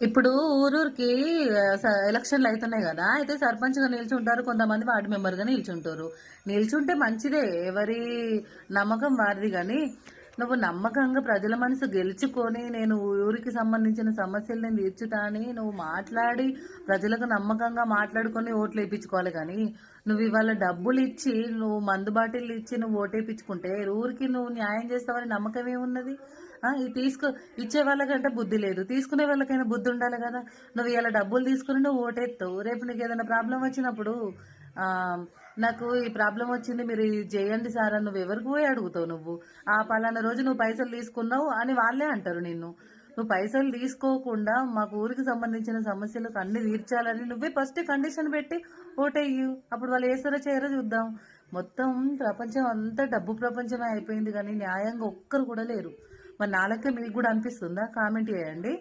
ఇప్పుడు ఊరూరికి ఎలక్షన్లు అయితున్నాయి కదా! అయితే సర్పంచ్‌గా నిల్చుంటారు. కొంతమంది వార్డ్ మెంబర్‌గా నిల్చుంటారు. నిల్చుంటే మంచిదే. ఎవరి నమ్మకం వారిది గానీ, నువ్వు నమ్మకంగా ప్రజల మనసు గెలుచుకొని, నేను ఊరికి సంబంధించిన సమస్యలు నేను తీర్చుతా అని నువ్వు మాట్లాడి, ప్రజలకు నమ్మకంగా మాట్లాడుకొని ఓట్లేపిచ్చుకోవాలి గానీ, నువ్వివాళ డబ్బులిచ్చి, నువ్వు మందు బాటిల్లిచ్చి నువ్వు ఓటేపిచ్చుకుంటే, ఊరికి నువ్వు న్యాయం చేస్తావని నమ్మకం ఏమున్నది? ఇది ఇచ్చే వాళ్ళకంటే బుద్ధి లేదు. తీసుకునే వాళ్ళకైనా బుద్ధి ఉండాలి గదా! నువ్వు ఇయాల డబ్బులు తీసుకొని నువ్వు ఓటేత్తవు. రేపు నీకేదైనా ప్రాబ్లమ్ వచ్చినప్పుడు నాకు ఈ ప్రాబ్లమ్ వచ్చింది మీరు ఇది చేయండి సార్ అని నువ్వెవరికి పోయి అడుగుతావు నువ్వు? పలానా రోజు నువ్వు పైసలు తీసుకున్నావు అని వాళ్ళే అంటారు నిన్ను. నువ్వు పైసలు తీసుకోకుండా మాకు ఊరికి సంబంధించిన సమస్యలకు అన్నీ తీర్చాలని నువ్వే ఫస్టే కండిషన్ పెట్టి ఓటెయ్యు. అప్పుడు వాళ్ళు ఏస్తారో చేయరో చూద్దాం. మొత్తం ప్రపంచం అంతా డబ్బు ప్రపంచమే అయిపోయింది గానీ న్యాయంగా ఒక్కరు కూడా లేరు. మరి నా లెక్క మీకు గూడా అనిపిస్తుందా? కామెంట్ చేయండి.